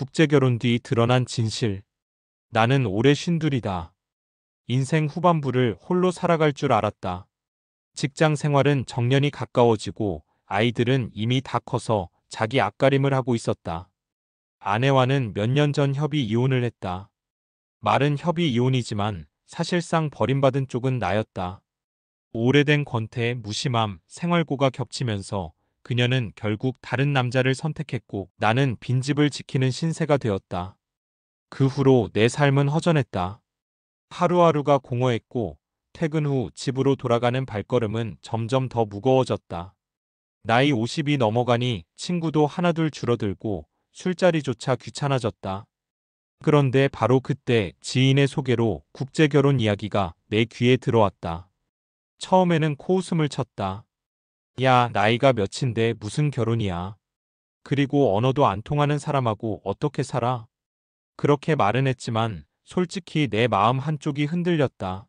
국제결혼 뒤 드러난 진실. 나는 올해 52이다. 인생 후반부를 홀로 살아갈 줄 알았다. 직장 생활은 정년이 가까워지고 아이들은 이미 다 커서 자기 앞가림을 하고 있었다. 아내와는 몇 년 전 협의 이혼을 했다. 말은 협의 이혼이지만 사실상 버림받은 쪽은 나였다. 오래된 권태의 무심함, 생활고가 겹치면서 그녀는 결국 다른 남자를 선택했고 나는 빈집을 지키는 신세가 되었다. 그 후로 내 삶은 허전했다. 하루하루가 공허했고 퇴근 후 집으로 돌아가는 발걸음은 점점 더 무거워졌다. 나이 50이 넘어가니 친구도 하나둘 줄어들고 술자리조차 귀찮아졌다. 그런데 바로 그때 지인의 소개로 국제결혼 이야기가 내 귀에 들어왔다. 처음에는 코웃음을 쳤다. 야, 나이가 몇인데 무슨 결혼이야. 그리고 언어도 안 통하는 사람하고 어떻게 살아? 그렇게 말은 했지만 솔직히 내 마음 한쪽이 흔들렸다.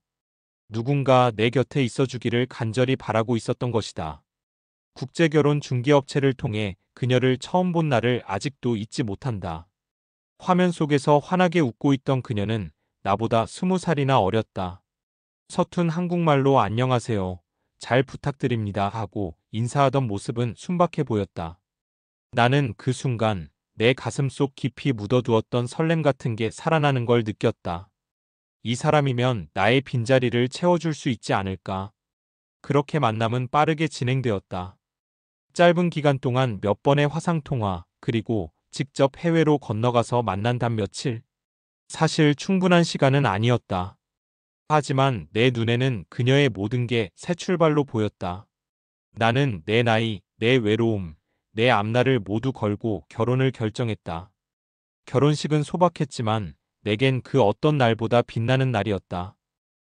누군가 내 곁에 있어주기를 간절히 바라고 있었던 것이다. 국제결혼 중개업체를 통해 그녀를 처음 본 날을 아직도 잊지 못한다. 화면 속에서 환하게 웃고 있던 그녀는 나보다 20살이나 어렸다. 서툰 한국말로 안녕하세요. 잘 부탁드립니다 하고 인사하던 모습은 순박해 보였다. 나는 그 순간 내 가슴속 깊이 묻어두었던 설렘 같은 게 살아나는 걸 느꼈다. 이 사람이면 나의 빈자리를 채워줄 수 있지 않을까. 그렇게 만남은 빠르게 진행되었다. 짧은 기간 동안 몇 번의 화상통화, 그리고 직접 해외로 건너가서 만난 단 며칠. 사실 충분한 시간은 아니었다. 하지만 내 눈에는 그녀의 모든 게 새 출발로 보였다. 나는 내 나이, 내 외로움, 내 앞날을 모두 걸고 결혼을 결정했다. 결혼식은 소박했지만 내겐 그 어떤 날보다 빛나는 날이었다.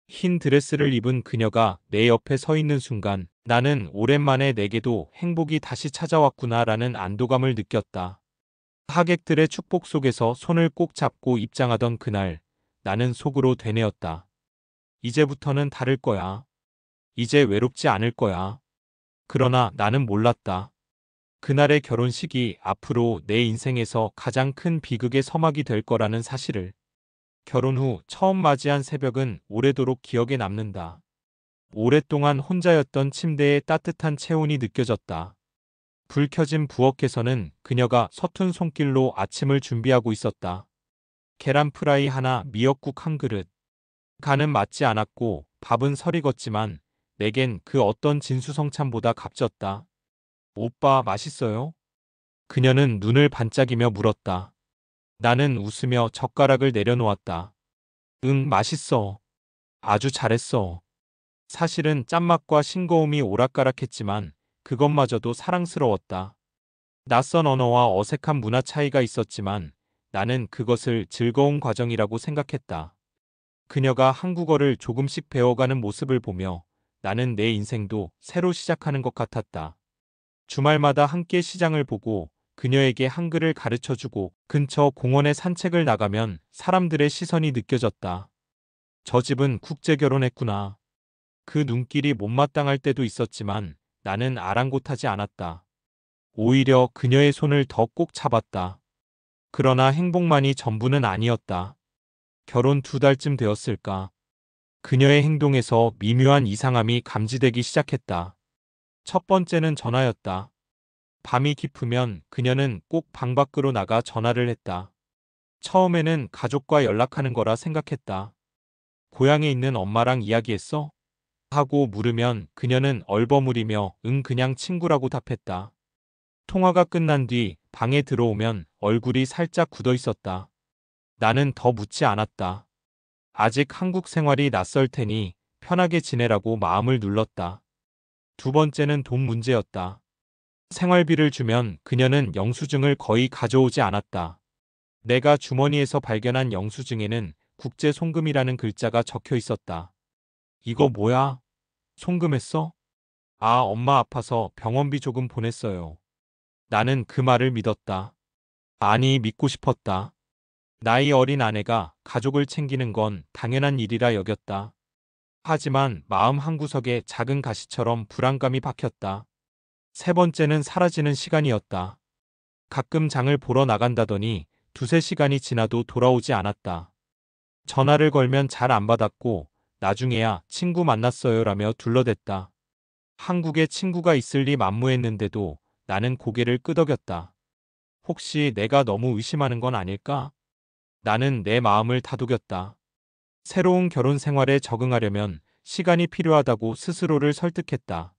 흰 드레스를 입은 그녀가 내 옆에 서 있는 순간 나는 오랜만에 내게도 행복이 다시 찾아왔구나라는 안도감을 느꼈다. 하객들의 축복 속에서 손을 꼭 잡고 입장하던 그날 나는 속으로 되뇌었다. 이제부터는 다를 거야. 이제 외롭지 않을 거야. 그러나 나는 몰랐다. 그날의 결혼식이 앞으로 내 인생에서 가장 큰 비극의 서막이 될 거라는 사실을. 결혼 후 처음 맞이한 새벽은 오래도록 기억에 남는다. 오랫동안 혼자였던 침대의 따뜻한 체온이 느껴졌다. 불 켜진 부엌에서는 그녀가 서툰 손길로 아침을 준비하고 있었다. 계란 프라이 하나, 미역국 한 그릇. 간은 맞지 않았고 밥은 설익었지만 내겐 그 어떤 진수성찬보다 값졌다. 오빠 맛있어요? 그녀는 눈을 반짝이며 물었다. 나는 웃으며 젓가락을 내려놓았다. 응, 맛있어. 아주 잘했어. 사실은 짠맛과 싱거움이 오락가락했지만 그것마저도 사랑스러웠다. 낯선 언어와 어색한 문화 차이가 있었지만 나는 그것을 즐거운 과정이라고 생각했다. 그녀가 한국어를 조금씩 배워가는 모습을 보며 나는 내 인생도 새로 시작하는 것 같았다. 주말마다 함께 시장을 보고 그녀에게 한글을 가르쳐주고 근처 공원에 산책을 나가면 사람들의 시선이 느껴졌다. 저 집은 국제 결혼했구나. 그 눈길이 못마땅할 때도 있었지만 나는 아랑곳하지 않았다. 오히려 그녀의 손을 더 꼭 잡았다. 그러나 행복만이 전부는 아니었다. 결혼 2달쯤 되었을까. 그녀의 행동에서 미묘한 이상함이 감지되기 시작했다. 첫 번째는 전화였다. 밤이 깊으면 그녀는 꼭 방 밖으로 나가 전화를 했다. 처음에는 가족과 연락하는 거라 생각했다. 고향에 있는 엄마랑 이야기했어? 하고 물으면 그녀는 얼버무리며 응 그냥 친구라고 답했다. 통화가 끝난 뒤 방에 들어오면 얼굴이 살짝 굳어 있었다. 나는 더 묻지 않았다. 아직 한국 생활이 낯설 테니 편하게 지내라고 마음을 눌렀다. 두 번째는 돈 문제였다. 생활비를 주면 그녀는 영수증을 거의 가져오지 않았다. 내가 주머니에서 발견한 영수증에는 국제 송금이라는 글자가 적혀 있었다. 이거 뭐야? 송금했어? 아, 엄마 아파서 병원비 조금 보냈어요. 나는 그 말을 믿었다. 아니, 믿고 싶었다. 나이 어린 아내가 가족을 챙기는 건 당연한 일이라 여겼다. 하지만 마음 한구석에 작은 가시처럼 불안감이 박혔다. 세 번째는 사라지는 시간이었다. 가끔 장을 보러 나간다더니 두세 시간이 지나도 돌아오지 않았다. 전화를 걸면 잘 안 받았고 나중에야 친구 만났어요라며 둘러댔다. 한국에 친구가 있을 리 만무했는데도 나는 고개를 끄덕였다. 혹시 내가 너무 의심하는 건 아닐까? 나는 내 마음을 다독였다. 새로운 결혼 생활에 적응하려면 시간이 필요하다고 스스로를 설득했다.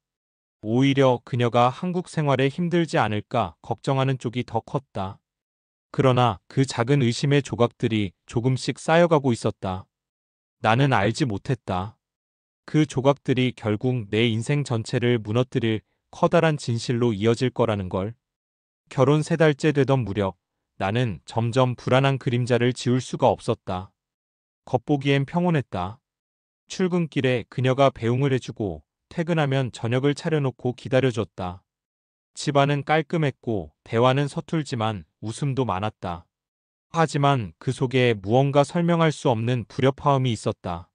오히려 그녀가 한국 생활에 힘들지 않을까 걱정하는 쪽이 더 컸다. 그러나 그 작은 의심의 조각들이 조금씩 쌓여가고 있었다. 나는 알지 못했다. 그 조각들이 결국 내 인생 전체를 무너뜨릴 커다란 진실로 이어질 거라는 걸. 결혼 3달째 되던 무렵 나는 점점 불안한 그림자를 지울 수가 없었다. 겉보기엔 평온했다. 출근길에 그녀가 배웅을 해주고 퇴근하면 저녁을 차려놓고 기다려줬다. 집안은 깔끔했고 대화는 서툴지만 웃음도 많았다. 하지만 그 속에 무언가 설명할 수 없는 불협화음이 있었다.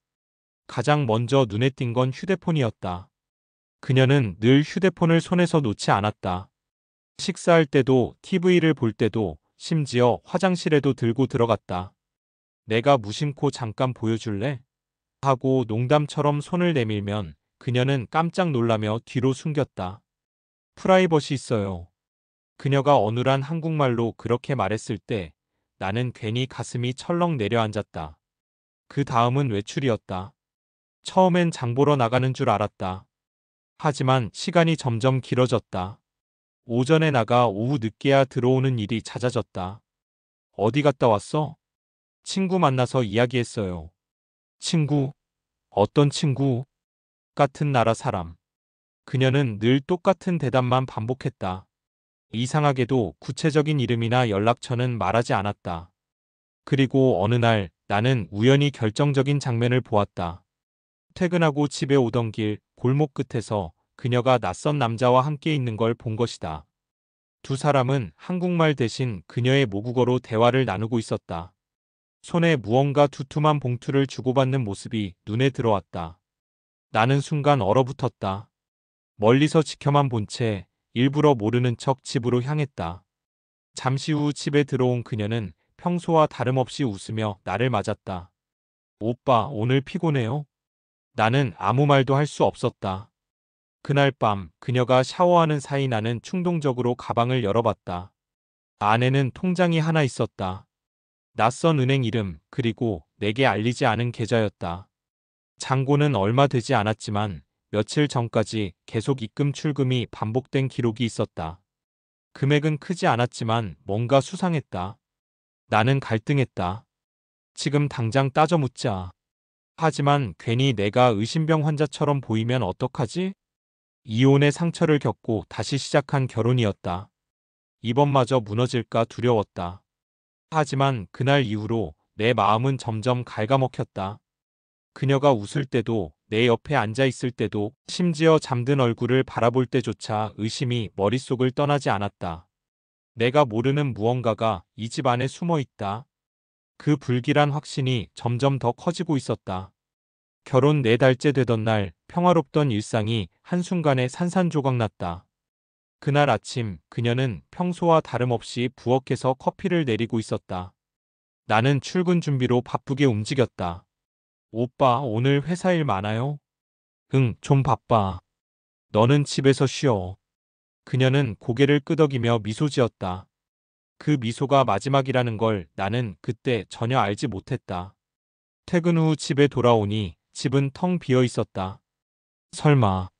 가장 먼저 눈에 띈 건 휴대폰이었다. 그녀는 늘 휴대폰을 손에서 놓지 않았다. 식사할 때도 TV를 볼 때도 심지어 화장실에도 들고 들어갔다. 내가 무심코 잠깐 보여줄래? 하고 농담처럼 손을 내밀면 그녀는 깜짝 놀라며 뒤로 숨겼다. 프라이버시 있어요. 그녀가 어눌한 한국말로 그렇게 말했을 때 나는 괜히 가슴이 철렁 내려앉았다. 그 다음은 외출이었다. 처음엔 장 보러 나가는 줄 알았다. 하지만 시간이 점점 길어졌다. 오전에 나가 오후 늦게야 들어오는 일이 잦아졌다. 어디 갔다 왔어? 친구 만나서 이야기했어요. 친구? 어떤 친구? 같은 나라 사람. 그녀는 늘 똑같은 대답만 반복했다. 이상하게도 구체적인 이름이나 연락처는 말하지 않았다. 그리고 어느 날 나는 우연히 결정적인 장면을 보았다. 퇴근하고 집에 오던 길 골목 끝에서 그녀가 낯선 남자와 함께 있는 걸 본 것이다. 두 사람은 한국말 대신 그녀의 모국어로 대화를 나누고 있었다. 손에 무언가 두툼한 봉투를 주고받는 모습이 눈에 들어왔다. 나는 순간 얼어붙었다. 멀리서 지켜만 본 채 일부러 모르는 척 집으로 향했다. 잠시 후 집에 들어온 그녀는 평소와 다름없이 웃으며 나를 맞았다. 오빠, 오늘 피곤해요? 나는 아무 말도 할 수 없었다. 그날 밤 그녀가 샤워하는 사이 나는 충동적으로 가방을 열어봤다. 안에는 통장이 하나 있었다. 낯선 은행 이름, 그리고 내게 알리지 않은 계좌였다. 잔고는 얼마 되지 않았지만 며칠 전까지 계속 입금 출금이 반복된 기록이 있었다. 금액은 크지 않았지만 뭔가 수상했다. 나는 갈등했다. 지금 당장 따져 묻자. 하지만 괜히 내가 의심병 환자처럼 보이면 어떡하지? 이혼의 상처를 겪고 다시 시작한 결혼이었다. 이번마저 무너질까 두려웠다. 하지만 그날 이후로 내 마음은 점점 갉아먹혔다. 그녀가 웃을 때도 내 옆에 앉아 있을 때도 심지어 잠든 얼굴을 바라볼 때조차 의심이 머릿속을 떠나지 않았다. 내가 모르는 무언가가 이 집 안에 숨어 있다. 그 불길한 확신이 점점 더 커지고 있었다. 결혼 4달째 되던 날 평화롭던 일상이 한순간에 산산조각났다. 그날 아침 그녀는 평소와 다름없이 부엌에서 커피를 내리고 있었다. 나는 출근 준비로 바쁘게 움직였다. 오빠, 오늘 회사 일 많아요? 응, 좀 바빠. 너는 집에서 쉬어. 그녀는 고개를 끄덕이며 미소 지었다. 그 미소가 마지막이라는 걸 나는 그때 전혀 알지 못했다. 퇴근 후 집에 돌아오니 집은 텅 비어 있었다. 설마.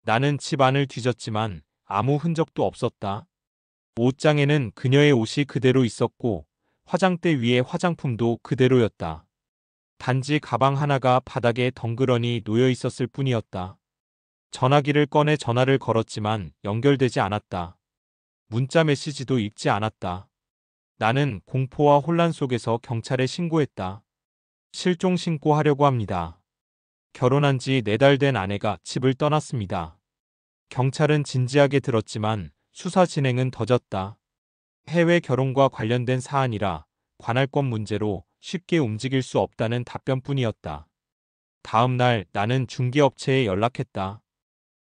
나는 집 안을 뒤졌지만 아무 흔적도 없었다. 옷장에는 그녀의 옷이 그대로 있었고 화장대 위에 화장품도 그대로였다. 단지 가방 하나가 바닥에 덩그러니 놓여 있었을 뿐이었다. 전화기를 꺼내 전화를 걸었지만 연결되지 않았다. 문자 메시지도 읽지 않았다. 나는 공포와 혼란 속에서 경찰에 신고했다. 실종 신고하려고 합니다. 결혼한 지 4달 된 아내가 집을 떠났습니다. 경찰은 진지하게 들었지만 수사 진행은 더뎠다. 해외 결혼과 관련된 사안이라 관할권 문제로 쉽게 움직일 수 없다는 답변뿐이었다. 다음 날 나는 중개업체에 연락했다.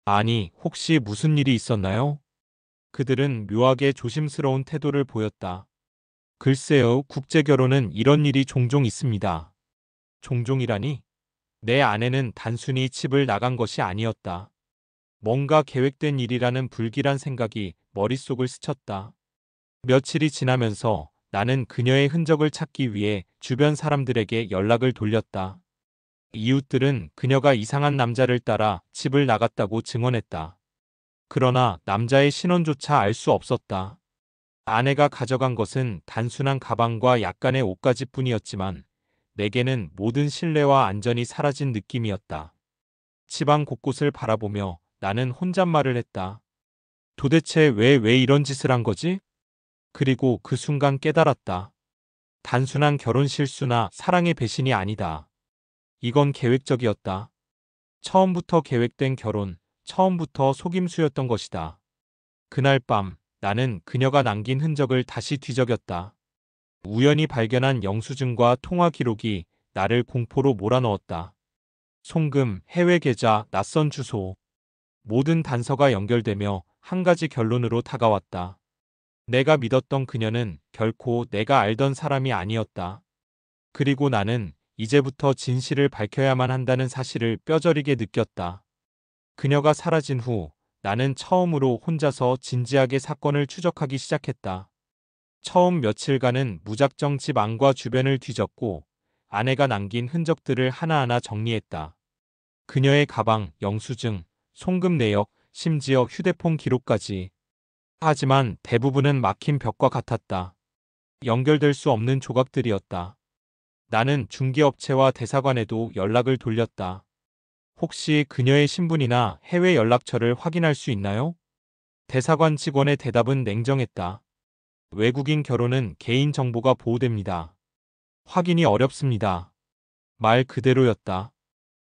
아니, 혹시 무슨 일이 있었나요? 그들은 묘하게 조심스러운 태도를 보였다. 글쎄요, 국제결혼은 이런 일이 종종 있습니다. 종종이라니? 내 아내는 단순히 집을 나간 것이 아니었다. 뭔가 계획된 일이라는 불길한 생각이 머릿속을 스쳤다. 며칠이 지나면서 나는 그녀의 흔적을 찾기 위해 주변 사람들에게 연락을 돌렸다. 이웃들은 그녀가 이상한 남자를 따라 집을 나갔다고 증언했다. 그러나 남자의 신원조차 알 수 없었다. 아내가 가져간 것은 단순한 가방과 약간의 옷가지 뿐이었지만 내게는 모든 신뢰와 안전이 사라진 느낌이었다. 집안 곳곳을 바라보며 나는 혼잣말을 했다. 도대체 왜 이런 짓을 한 거지? 그리고 그 순간 깨달았다. 단순한 결혼 실수나 사랑의 배신이 아니다. 이건 계획적이었다. 처음부터 계획된 결혼, 처음부터 속임수였던 것이다. 그날 밤 나는 그녀가 남긴 흔적을 다시 뒤적였다. 우연히 발견한 영수증과 통화 기록이 나를 공포로 몰아넣었다. 송금, 해외 계좌, 낯선 주소. 모든 단서가 연결되며 한 가지 결론으로 다가왔다. 내가 믿었던 그녀는 결코 내가 알던 사람이 아니었다. 그리고 나는 이제부터 진실을 밝혀야만 한다는 사실을 뼈저리게 느꼈다. 그녀가 사라진 후 나는 처음으로 혼자서 진지하게 사건을 추적하기 시작했다. 처음 며칠간은 무작정 집 안과 주변을 뒤졌고 아내가 남긴 흔적들을 하나하나 정리했다. 그녀의 가방, 영수증, 송금 내역, 심지어 휴대폰 기록까지. 하지만 대부분은 막힌 벽과 같았다. 연결될 수 없는 조각들이었다. 나는 중개업체와 대사관에도 연락을 돌렸다. 혹시 그녀의 신분이나 해외 연락처를 확인할 수 있나요? 대사관 직원의 대답은 냉정했다. 외국인 결혼은 개인정보가 보호됩니다. 확인이 어렵습니다. 말 그대로였다.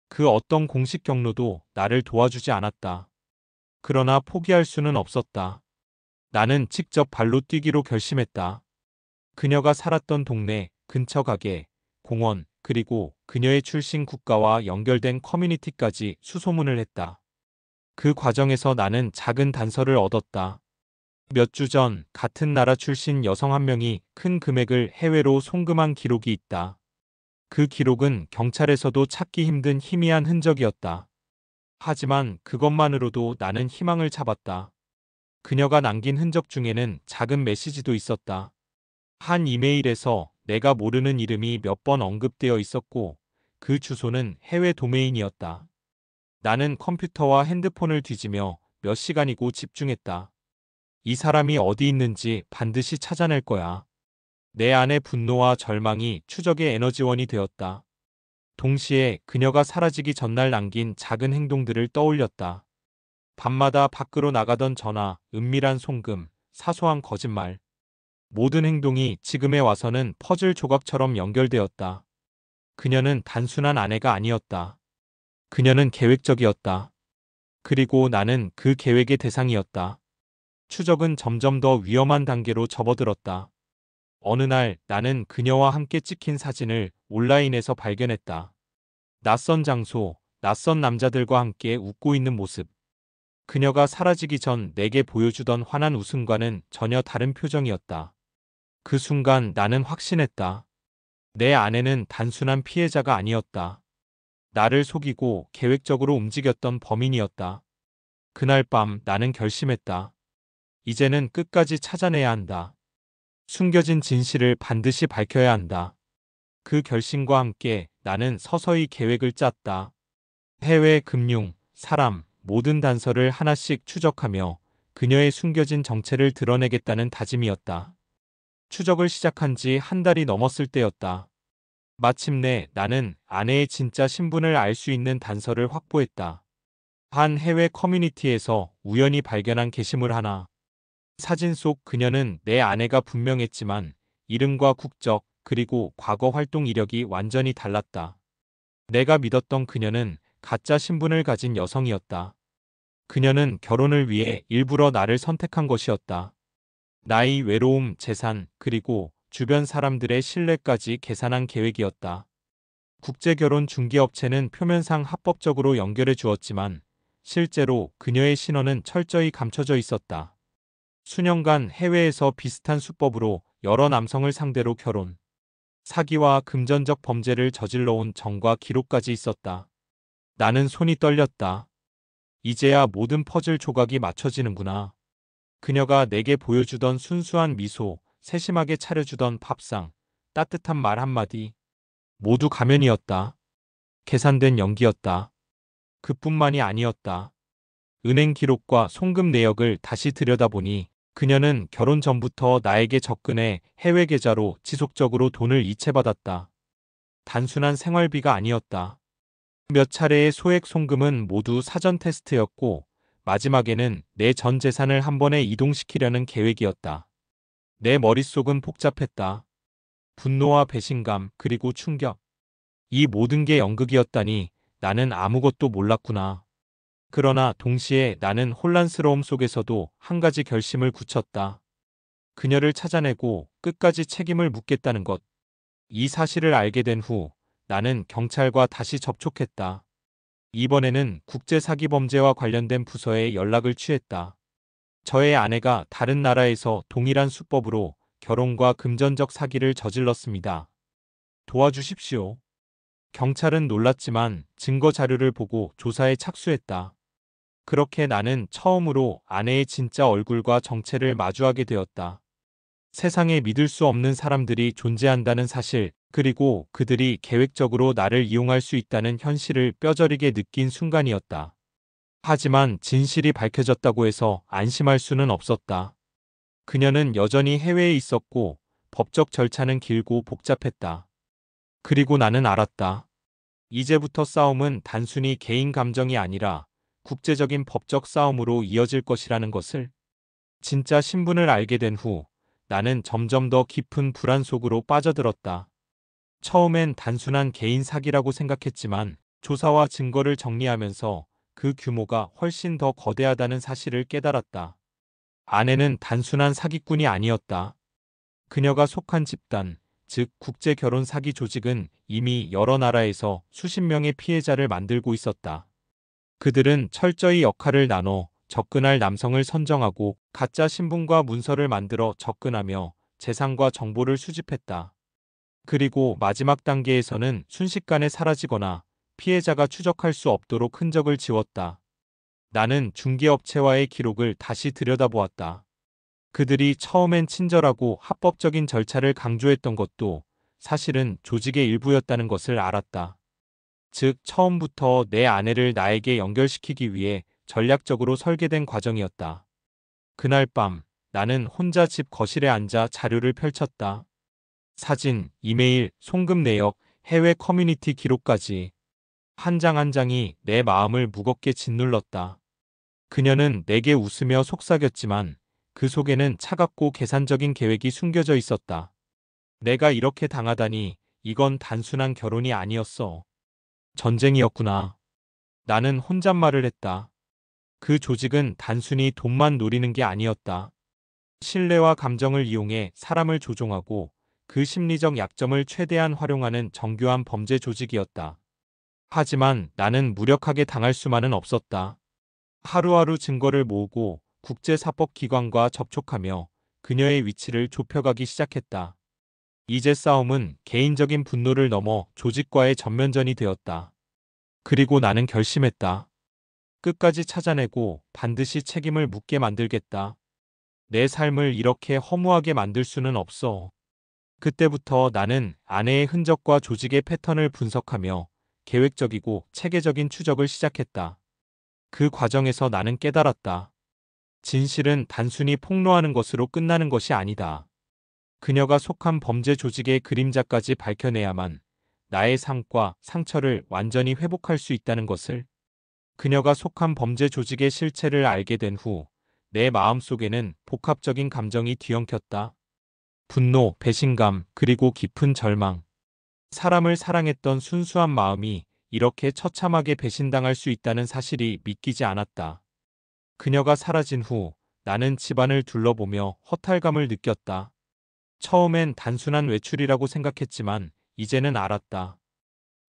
그 어떤 공식 경로도 나를 도와주지 않았다. 그러나 포기할 수는 없었다. 나는 직접 발로 뛰기로 결심했다. 그녀가 살았던 동네, 근처 가게, 공원, 그리고 그녀의 출신 국가와 연결된 커뮤니티까지 수소문을 했다. 그 과정에서 나는 작은 단서를 얻었다. 몇 주 전 같은 나라 출신 여성 한 명이 큰 금액을 해외로 송금한 기록이 있다. 그 기록은 경찰에서도 찾기 힘든 희미한 흔적이었다. 하지만 그것만으로도 나는 희망을 잡았다. 그녀가 남긴 흔적 중에는 작은 메시지도 있었다. 한 이메일에서 내가 모르는 이름이 몇 번 언급되어 있었고 그 주소는 해외 도메인이었다. 나는 컴퓨터와 핸드폰을 뒤지며 몇 시간이고 집중했다. 이 사람이 어디 있는지 반드시 찾아낼 거야. 내 안의 분노와 절망이 추적의 에너지원이 되었다. 동시에 그녀가 사라지기 전날 남긴 작은 행동들을 떠올렸다. 밤마다 밖으로 나가던 전화, 은밀한 송금, 사소한 거짓말. 모든 행동이 지금에 와서는 퍼즐 조각처럼 연결되었다. 그녀는 단순한 아내가 아니었다. 그녀는 계획적이었다. 그리고 나는 그 계획의 대상이었다. 추적은 점점 더 위험한 단계로 접어들었다. 어느 날 나는 그녀와 함께 찍힌 사진을 온라인에서 발견했다. 낯선 장소, 낯선 남자들과 함께 웃고 있는 모습. 그녀가 사라지기 전 내게 보여주던 환한 웃음과는 전혀 다른 표정이었다. 그 순간 나는 확신했다. 내 아내는 단순한 피해자가 아니었다. 나를 속이고 계획적으로 움직였던 범인이었다. 그날 밤 나는 결심했다. 이제는 끝까지 찾아내야 한다. 숨겨진 진실을 반드시 밝혀야 한다. 그 결심과 함께 나는 서서히 계획을 짰다. 해외 금융, 사람, 모든 단서를 하나씩 추적하며 그녀의 숨겨진 정체를 드러내겠다는 다짐이었다. 추적을 시작한 지 한 달이 넘었을 때였다. 마침내 나는 아내의 진짜 신분을 알 수 있는 단서를 확보했다. 한 해외 커뮤니티에서 우연히 발견한 게시물 하나. 사진 속 그녀는 내 아내가 분명했지만 이름과 국적 그리고 과거 활동 이력이 완전히 달랐다. 내가 믿었던 그녀는 가짜 신분을 가진 여성이었다. 그녀는 결혼을 위해 일부러 나를 선택한 것이었다. 나이, 외로움, 재산, 그리고 주변 사람들의 신뢰까지 계산한 계획이었다. 국제결혼 중개업체는 표면상 합법적으로 연결해 주었지만 실제로 그녀의 신원은 철저히 감춰져 있었다. 수년간 해외에서 비슷한 수법으로 여러 남성을 상대로 결혼, 사기와 금전적 범죄를 저질러온 정과 기록까지 있었다. 나는 손이 떨렸다. 이제야 모든 퍼즐 조각이 맞춰지는구나. 그녀가 내게 보여주던 순수한 미소, 세심하게 차려주던 밥상, 따뜻한 말 한마디, 모두 가면이었다. 계산된 연기였다. 그뿐만이 아니었다. 은행 기록과 송금 내역을 다시 들여다보니 그녀는 결혼 전부터 나에게 접근해 해외 계좌로 지속적으로 돈을 이체받았다. 단순한 생활비가 아니었다. 몇 차례의 소액 송금은 모두 사전 테스트였고 마지막에는 내 전 재산을 한 번에 이동시키려는 계획이었다. 내 머릿속은 복잡했다. 분노와 배신감 그리고 충격. 이 모든 게 연극이었다니 나는 아무것도 몰랐구나. 그러나 동시에 나는 혼란스러움 속에서도 한 가지 결심을 굳혔다. 그녀를 찾아내고 끝까지 책임을 묻겠다는 것. 이 사실을 알게 된 후 나는 경찰과 다시 접촉했다. 이번에는 국제사기범죄와 관련된 부서에 연락을 취했다. 저의 아내가 다른 나라에서 동일한 수법으로 결혼과 금전적 사기를 저질렀습니다. 도와주십시오. 경찰은 놀랐지만 증거 자료를 보고 조사에 착수했다. 그렇게 나는 처음으로 아내의 진짜 얼굴과 정체를 마주하게 되었다. 세상에 믿을 수 없는 사람들이 존재한다는 사실, 그리고 그들이 계획적으로 나를 이용할 수 있다는 현실을 뼈저리게 느낀 순간이었다. 하지만 진실이 밝혀졌다고 해서 안심할 수는 없었다. 그녀는 여전히 해외에 있었고 법적 절차는 길고 복잡했다. 그리고 나는 알았다. 이제부터 싸움은 단순히 개인 감정이 아니라 국제적인 법적 싸움으로 이어질 것이라는 것을. 진짜 신분을 알게 된 후 나는 점점 더 깊은 불안 속으로 빠져들었다. 처음엔 단순한 개인 사기라고 생각했지만 조사와 증거를 정리하면서 그 규모가 훨씬 더 거대하다는 사실을 깨달았다. 아내는 단순한 사기꾼이 아니었다. 그녀가 속한 집단, 즉 국제결혼 사기 조직은 이미 여러 나라에서 수십 명의 피해자를 만들고 있었다. 그들은 철저히 역할을 나눠 접근할 남성을 선정하고 가짜 신분과 문서를 만들어 접근하며 재산과 정보를 수집했다. 그리고 마지막 단계에서는 순식간에 사라지거나 피해자가 추적할 수 없도록 흔적을 지웠다. 나는 중개업체와의 기록을 다시 들여다보았다. 그들이 처음엔 친절하고 합법적인 절차를 강조했던 것도 사실은 조직의 일부였다는 것을 알았다. 즉, 처음부터 내 아내를 나에게 연결시키기 위해 전략적으로 설계된 과정이었다. 그날 밤, 나는 혼자 집 거실에 앉아 자료를 펼쳤다. 사진, 이메일, 송금 내역, 해외 커뮤니티 기록까지 한 장 한 장이 내 마음을 무겁게 짓눌렀다. 그녀는 내게 웃으며 속삭였지만 그 속에는 차갑고 계산적인 계획이 숨겨져 있었다. 내가 이렇게 당하다니 이건 단순한 결혼이 아니었어. 전쟁이었구나. 나는 혼잣말을 했다. 그 조직은 단순히 돈만 노리는 게 아니었다. 신뢰와 감정을 이용해 사람을 조종하고 그 심리적 약점을 최대한 활용하는 정교한 범죄 조직이었다. 하지만 나는 무력하게 당할 수만은 없었다. 하루하루 증거를 모으고 국제사법기관과 접촉하며 그녀의 위치를 좁혀가기 시작했다. 이제 싸움은 개인적인 분노를 넘어 조직과의 전면전이 되었다. 그리고 나는 결심했다. 끝까지 찾아내고 반드시 책임을 묻게 만들겠다. 내 삶을 이렇게 허무하게 만들 수는 없어. 그때부터 나는 아내의 흔적과 조직의 패턴을 분석하며 계획적이고 체계적인 추적을 시작했다. 그 과정에서 나는 깨달았다. 진실은 단순히 폭로하는 것으로 끝나는 것이 아니다. 그녀가 속한 범죄 조직의 그림자까지 밝혀내야만 나의 삶과 상처를 완전히 회복할 수 있다는 것을. 그녀가 속한 범죄 조직의 실체를 알게 된 후 내 마음속에는 복합적인 감정이 뒤엉켰다. 분노, 배신감, 그리고 깊은 절망. 사람을 사랑했던 순수한 마음이 이렇게 처참하게 배신당할 수 있다는 사실이 믿기지 않았다. 그녀가 사라진 후 나는 집안을 둘러보며 허탈감을 느꼈다. 처음엔 단순한 외출이라고 생각했지만 이제는 알았다.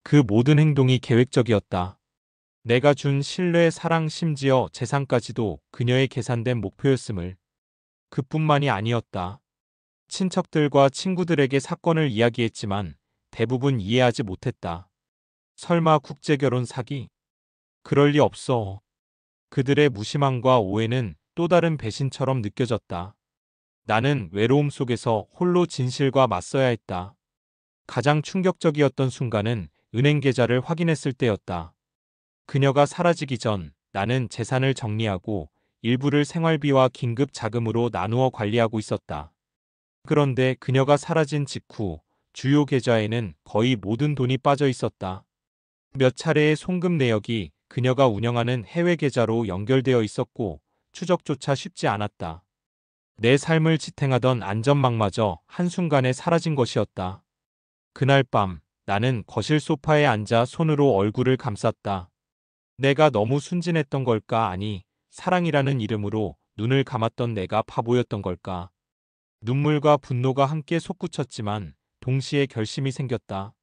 그 모든 행동이 계획적이었다. 내가 준 신뢰, 사랑, 심지어 재산까지도 그녀의 계산된 목표였음을. 그뿐만이 아니었다. 친척들과 친구들에게 사건을 이야기했지만 대부분 이해하지 못했다. 설마 국제결혼 사기? 그럴 리 없어. 그들의 무심함과 오해는 또 다른 배신처럼 느껴졌다. 나는 외로움 속에서 홀로 진실과 맞서야 했다. 가장 충격적이었던 순간은 은행 계좌를 확인했을 때였다. 그녀가 사라지기 전 나는 재산을 정리하고 일부를 생활비와 긴급 자금으로 나누어 관리하고 있었다. 그런데 그녀가 사라진 직후 주요 계좌에는 거의 모든 돈이 빠져 있었다. 몇 차례의 송금 내역이 그녀가 운영하는 해외 계좌로 연결되어 있었고 추적조차 쉽지 않았다. 내 삶을 지탱하던 안전망마저 한순간에 사라진 것이었다. 그날 밤 나는 거실 소파에 앉아 손으로 얼굴을 감쌌다. 내가 너무 순진했던 걸까? 아니, 사랑이라는 이름으로 눈을 감았던 내가 바보였던 걸까? 눈물과 분노가 함께 솟구쳤지만 동시에 결심이 생겼다.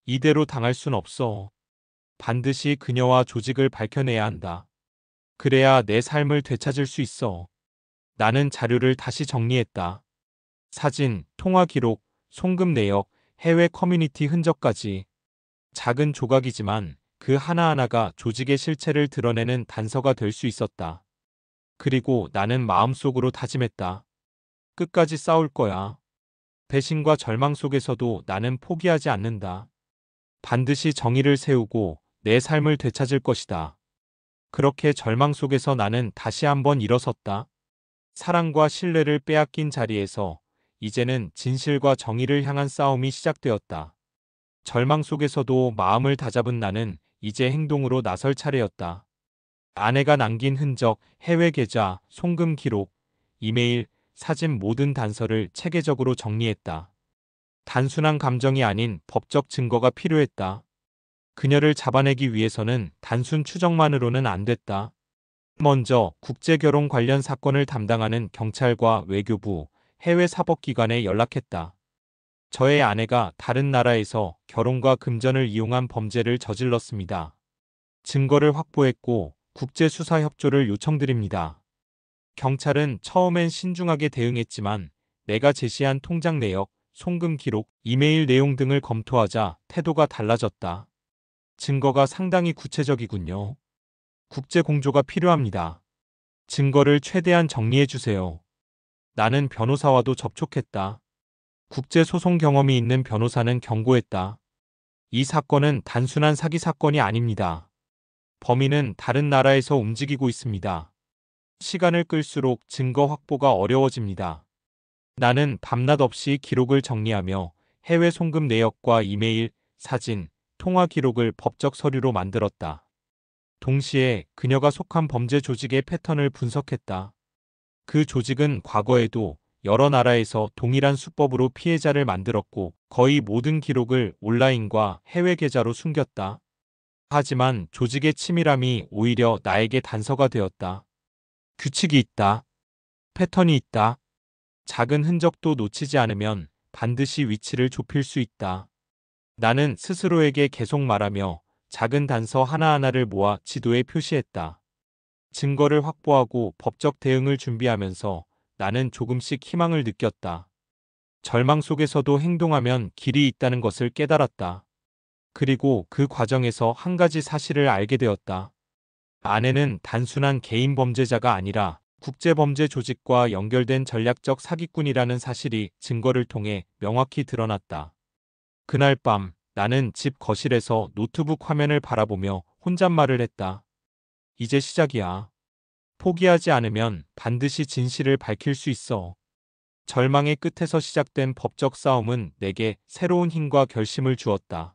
이대로 당할 순 없어. 반드시 그녀와 조직을 밝혀내야 한다. 그래야 내 삶을 되찾을 수 있어. 나는 자료를 다시 정리했다. 사진, 통화 기록, 송금 내역, 해외 커뮤니티 흔적까지. 작은 조각이지만 그 하나하나가 조직의 실체를 드러내는 단서가 될 수 있었다. 그리고 나는 마음속으로 다짐했다. 끝까지 싸울 거야. 배신과 절망 속에서도 나는 포기하지 않는다. 반드시 정의를 세우고 내 삶을 되찾을 것이다. 그렇게 절망 속에서 나는 다시 한번 일어섰다. 사랑과 신뢰를 빼앗긴 자리에서 이제는 진실과 정의를 향한 싸움이 시작되었다. 절망 속에서도 마음을 다잡은 나는 이제 행동으로 나설 차례였다. 아내가 남긴 흔적, 해외 계좌, 송금 기록, 이메일, 사진 모든 단서를 체계적으로 정리했다. 단순한 감정이 아닌 법적 증거가 필요했다. 그녀를 잡아내기 위해서는 단순 추정만으로는 안 됐다. 먼저 국제결혼 관련 사건을 담당하는 경찰과 외교부, 해외 사법기관에 연락했다. 저의 아내가 다른 나라에서 결혼과 금전을 이용한 범죄를 저질렀습니다. 증거를 확보했고 국제수사 협조를 요청드립니다. 경찰은 처음엔 신중하게 대응했지만 내가 제시한 통장 내역, 송금 기록, 이메일 내용 등을 검토하자 태도가 달라졌다. 증거가 상당히 구체적이군요. 국제 공조가 필요합니다. 증거를 최대한 정리해 주세요. 나는 변호사와도 접촉했다. 국제 소송 경험이 있는 변호사는 경고했다. 이 사건은 단순한 사기 사건이 아닙니다. 범인은 다른 나라에서 움직이고 있습니다. 시간을 끌수록 증거 확보가 어려워집니다. 나는 밤낮 없이 기록을 정리하며 해외 송금 내역과 이메일, 사진, 통화 기록을 법적 서류로 만들었다. 동시에 그녀가 속한 범죄 조직의 패턴을 분석했다. 그 조직은 과거에도 여러 나라에서 동일한 수법으로 피해자를 만들었고 거의 모든 기록을 온라인과 해외 계좌로 숨겼다. 하지만 조직의 치밀함이 오히려 나에게 단서가 되었다. 규칙이 있다. 패턴이 있다. 작은 흔적도 놓치지 않으면 반드시 위치를 좁힐 수 있다. 나는 스스로에게 계속 말하며 작은 단서 하나하나를 모아 지도에 표시했다. 증거를 확보하고 법적 대응을 준비하면서 나는 조금씩 희망을 느꼈다. 절망 속에서도 행동하면 길이 있다는 것을 깨달았다. 그리고 그 과정에서 한 가지 사실을 알게 되었다. 아내는 단순한 개인 범죄자가 아니라 국제범죄 조직과 연결된 전략적 사기꾼이라는 사실이 증거를 통해 명확히 드러났다. 그날 밤 나는 집 거실에서 노트북 화면을 바라보며 혼잣말을 했다. 이제 시작이야. 포기하지 않으면 반드시 진실을 밝힐 수 있어. 절망의 끝에서 시작된 법적 싸움은 내게 새로운 힘과 결심을 주었다.